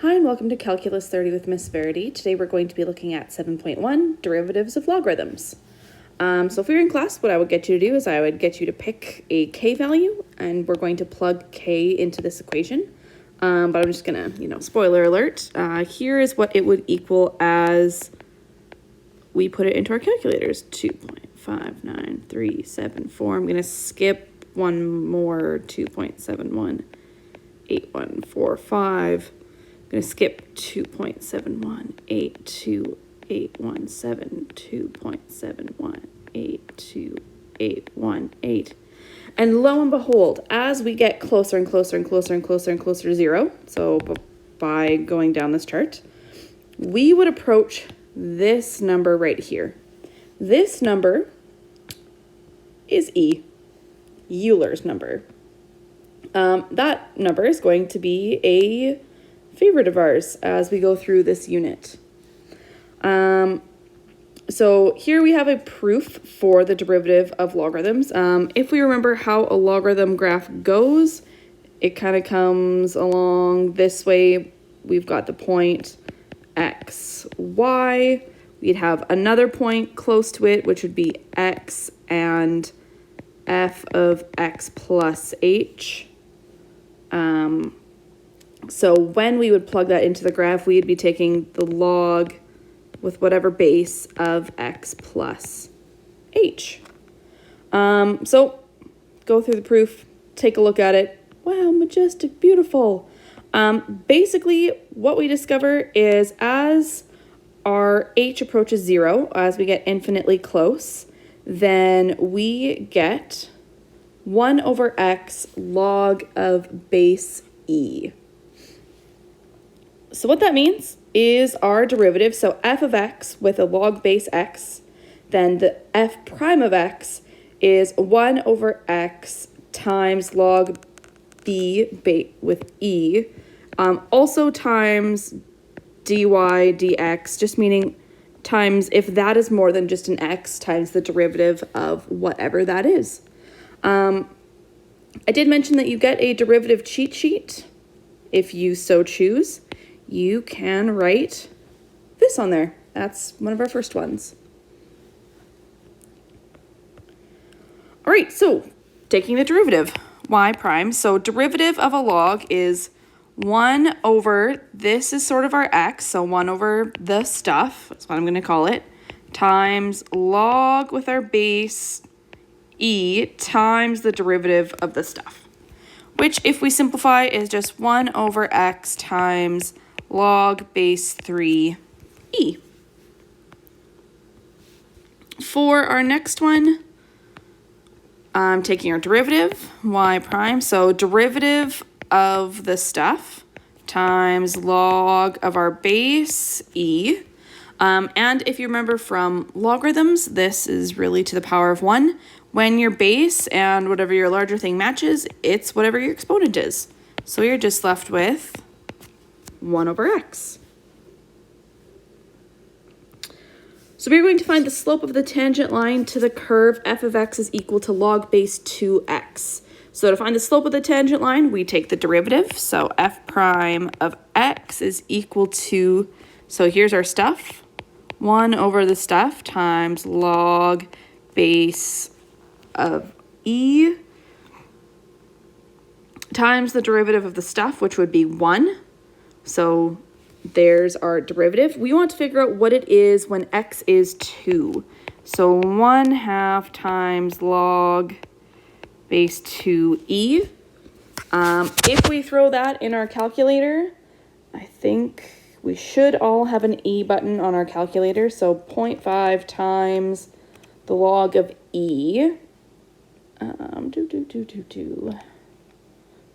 Hi and welcome to Calculus 30 with Miss Verity. Today we're going to be looking at 7.1, derivatives of logarithms. So if we were in class, what I would get you to do is I would get you to pick a k value, and we're going to plug k into this equation. But I'm just gonna, spoiler alert, here is what it would equal as we put it into our calculators, 2.59374. I'm gonna skip one more, 2.718145. I'm going to skip 2.71828117, 2.718218. And lo and behold, as we get closer and closer and closer and closer and closer to zero, so by going down this chart, we would approach this number right here. This number is E, Euler's number. That number is going to be a favorite of ours as we go through this unit. So here we have a proof for the derivative of logarithms. If we remember how a logarithm graph goes, it kind of comes along this way. We've got the point x, y. We'd have another point close to it, which would be x and f of x plus h. So when we would plug that into the graph, we'd be taking the log with whatever base of x plus h. So go through the proof, take a look at it. Wow, majestic, beautiful. Basically, what we discover is as our h approaches 0, as we get infinitely close, then we get 1 over x log of base e. So what that means is our derivative, so f of x with a log base x, then the f prime of x is 1 over x times log b with e, also times dy dx, just meaning times, if that is more than just an x, times the derivative of whatever that is. I did mention that you get a derivative cheat sheet. If you so choose, you can write this on there. That's one of our first ones. All right, so taking the derivative, y prime. So derivative of a log is 1 over, this is sort of our x, so 1 over the stuff, that's what I'm going to call it, times log with our base e times the derivative of the stuff, which if we simplify is just 1 over x times log base 3e. For our next one, I'm taking our derivative, y prime, so derivative of the stuff times log of our base e. And if you remember from logarithms, this is really to the power of 1. When your base and whatever your larger thing matches, it's whatever your exponent is. So you're just left with 1 over x. So we're going to find the slope of the tangent line to the curve f of x is equal to log base 2x. So to find the slope of the tangent line, we take the derivative. So f prime of x is equal to, so here's our stuff, 1 over the stuff times log base of e times the derivative of the stuff, which would be 1. So there's our derivative. We want to figure out what it is when x is 2. So 1/2 times log base 2e. If we throw that in our calculator, I think we should all have an e button on our calculator. So 0.5 times the log of e.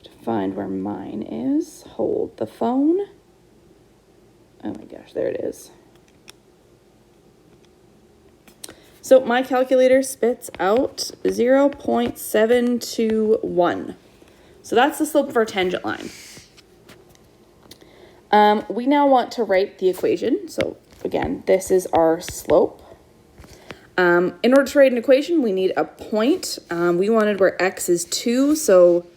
To find where mine is, hold the phone. Oh my gosh, there it is. So my calculator spits out 0.721. So that's the slope of our tangent line. We now want to write the equation. So again, this is our slope. In order to write an equation, we need a point. We wanted where x is 2, so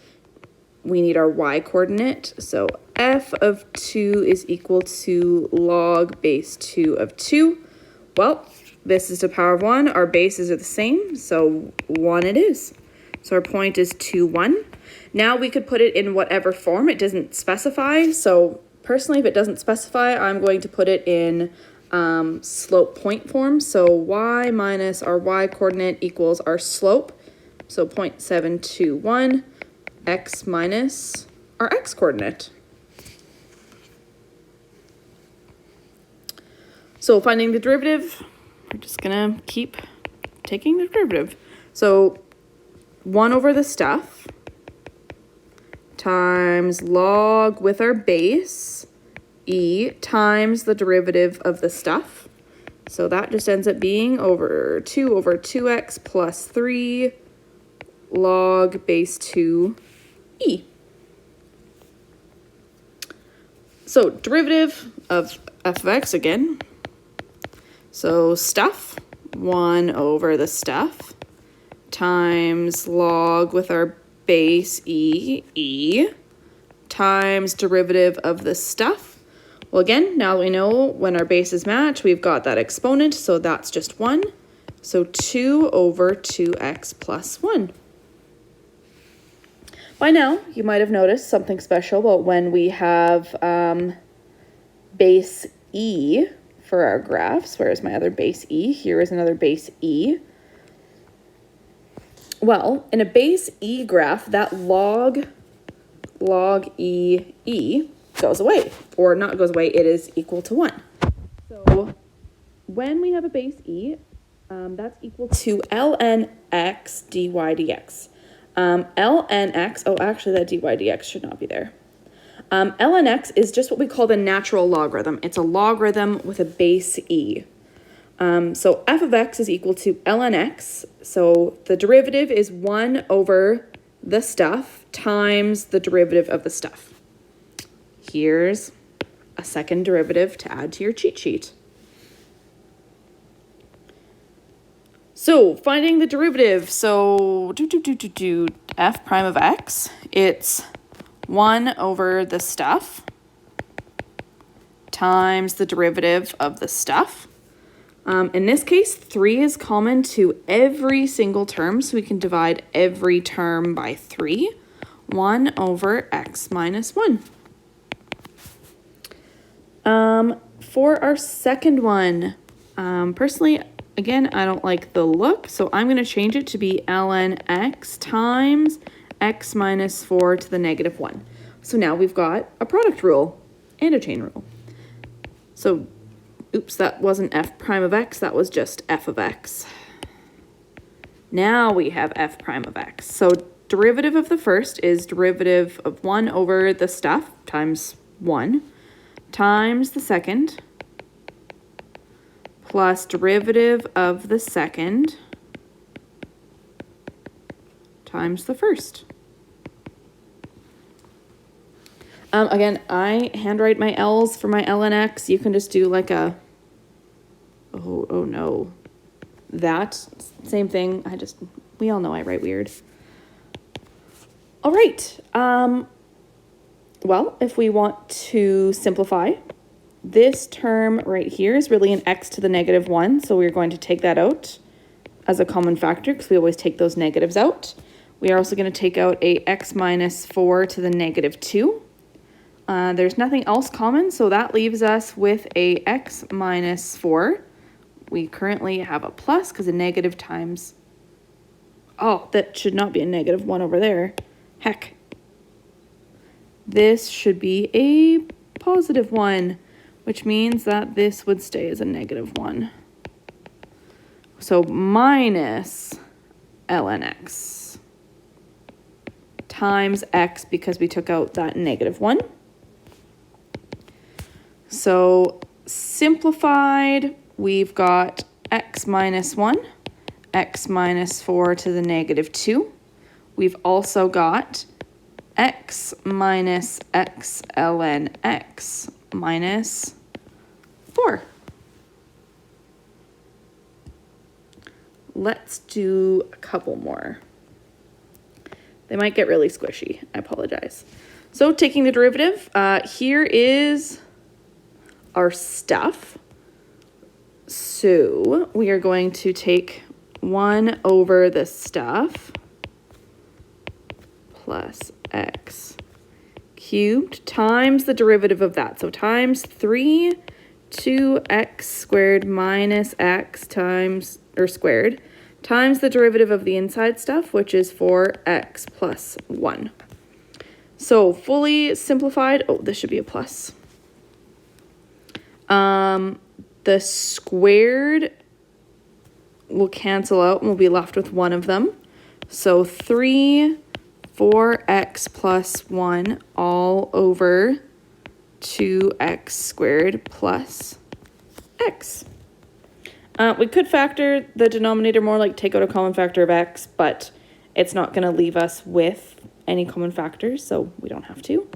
we need our y coordinate. So f of 2 is equal to log base 2 of 2. Well, this is the power of 1. Our bases are the same, so 1 it is. So our point is 2, 1. Now we could put it in whatever form. It doesn't specify. So personally, if it doesn't specify, I'm going to put it in slope point form. So y minus our y coordinate equals our slope. So 0.721 x minus our x coordinate. So finding the derivative, we're just gonna keep taking the derivative. So 1 over the stuff times log with our base e times the derivative of the stuff. So that just ends up being over 2 over 2x plus 3 log base 2 e. So derivative of f of x again. So stuff, 1 over the stuff times log with our base e times derivative of the stuff. Well, again, now we know when our bases match, we've got that exponent, so that's just 1. So 2 over 2x plus 1. By now, you might have noticed something special about when we have base e for our graphs. Where's my other base e? Here is another base e. Well, in a base e graph, that log e goes away, or not goes away, it is equal to 1. So when we have a base e, that's equal to ln x dy dx. Ln x, oh, actually that dy dx should not be there. Ln x is just what we call the natural logarithm. It's a logarithm with a base e. So f of x is equal to ln x. So the derivative is 1 over the stuff times the derivative of the stuff. Here's a second derivative to add to your cheat sheet. So finding the derivative, so f prime of x, it's 1 over the stuff times the derivative of the stuff. In this case, 3 is common to every single term, so we can divide every term by 3. 1 over x minus 1. For our second one, personally, again, I don't like the look, so I'm going to change it to be ln x times x minus 4 to the negative 1. So now we've got a product rule and a chain rule. So, oops, that wasn't f prime of x, that was just f of x. Now we have f prime of x. So derivative of the first is derivative of 1 over the stuff times 1 times the second plus derivative of the second times the first. Again, I handwrite my L's for my ln x. You can just do like a, oh no. That, same thing. We all know I write weird. All right. Well, if we want to simplify, this term right here is really an x to the negative 1, so we're going to take that out as a common factor because we always take those negatives out. We are also going to take out a x minus 4 to the negative 2. There's nothing else common, so that leaves us with a x minus 4. We currently have a plus because a negative times... Oh, that should not be a negative 1 over there. Heck. This should be a positive 1, which means that this would stay as a negative 1. So minus ln x times x because we took out that negative 1. So simplified, we've got x minus 1, x minus 4 to the negative 2. We've also got x minus x ln x minus 4. Let's do a couple more. They might get really squishy. I apologize. So taking the derivative, here is our stuff. So we are going to take 1 over the stuff plus x cubed times the derivative of that. So times 3 2x squared minus x times, or squared, times the derivative of the inside stuff, which is 4x plus 1. So fully simplified, oh, this should be a plus. The squared will cancel out and we'll be left with one of them. So 4x plus 1 all over 2x squared plus x. We could factor the denominator more, like take out a common factor of x, but it's not going to leave us with any common factors, so we don't have to.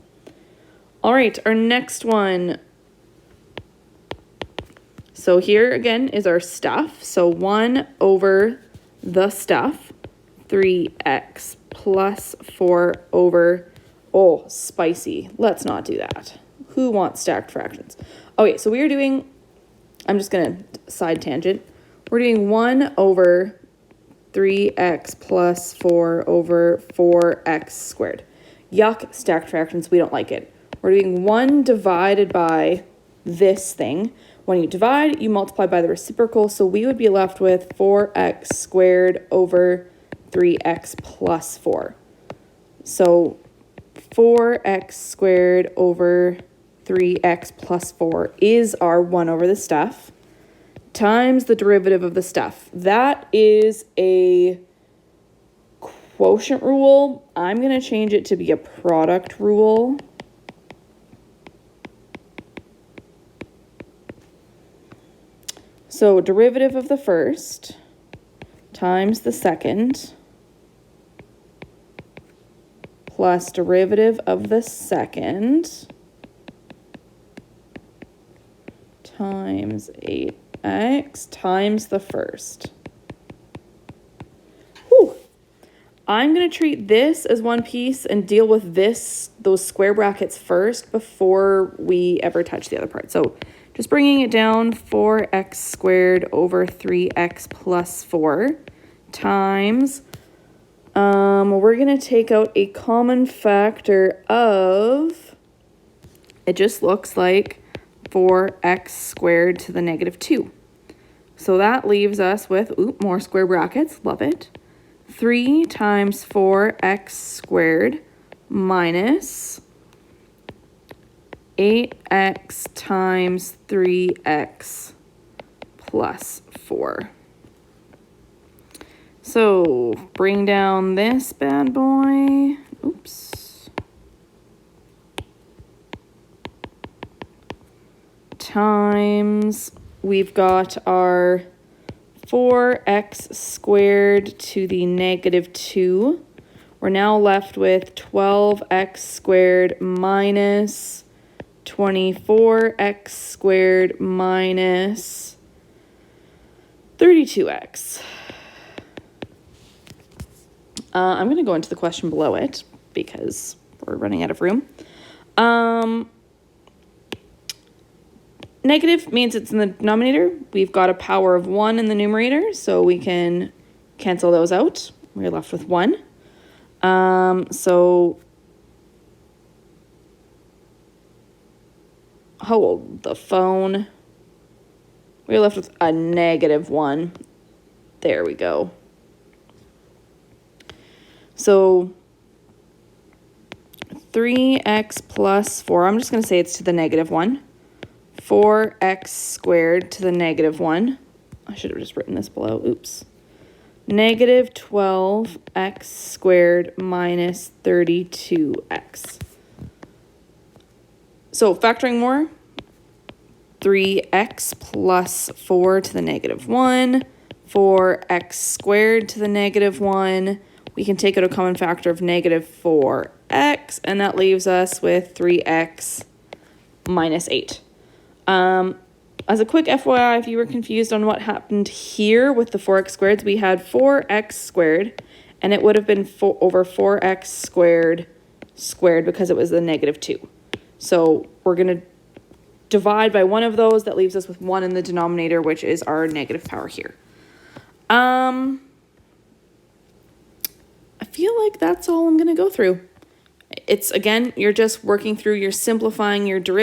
All right, our next one. So here again is our stuff. So 1 over the stuff, 3x plus 4 over, oh, spicy. Let's not do that. Who wants stacked fractions? Okay, so we are doing, I'm just going to side tangent. We're doing 1 over 3x plus 4 over 4x squared. Yuck, stacked fractions, we don't like it. We're doing 1 divided by this thing. When you divide, you multiply by the reciprocal, so we would be left with 4x squared over 3x plus 4. So 4x squared over 3x plus 4 is our 1 over the stuff times the derivative of the stuff. That is a quotient rule. I'm going to change it to be a product rule. So derivative of the first times the second plus derivative of the second times 8x times the first. Whew. I'm going to treat this as one piece and deal with those square brackets first before we ever touch the other part. So just bringing it down, 4x squared over 3x plus 4 times, we're going to take out a common factor of, it just looks like 4x squared to the negative 2. So that leaves us with, more square brackets, love it, 3 times 4x squared minus 8x times 3x plus 4. So bring down this bad boy. Oops. Times, we've got our 4x squared to the negative 2. We're now left with 12x squared minus 24x squared minus 32x. I'm going to go into the question below it because we're running out of room. Negative means it's in the denominator. We've got a power of 1 in the numerator, so we can cancel those out. We're left with 1. So hold the phone. We're left with a negative 1. There we go. So 3x plus 4, I'm just going to say it's to the negative 1. 4x squared to the negative 1. I should have just written this below. Oops. Negative 12x squared minus 32x. So factoring more, 3x plus 4 to the negative 1, 4x squared to the negative 1. We can take out a common factor of negative 4x, and that leaves us with 3x minus 8. As a quick FYI, if you were confused on what happened here with the 4x squareds, we had 4x squared, and it would have been 4 over 4x squared because it was the negative 2. So we're going to divide by one of those. That leaves us with 1 in the denominator, which is our negative power here. I feel like that's all I'm going to go through. It's, again, you're just working through, you're simplifying your derivative.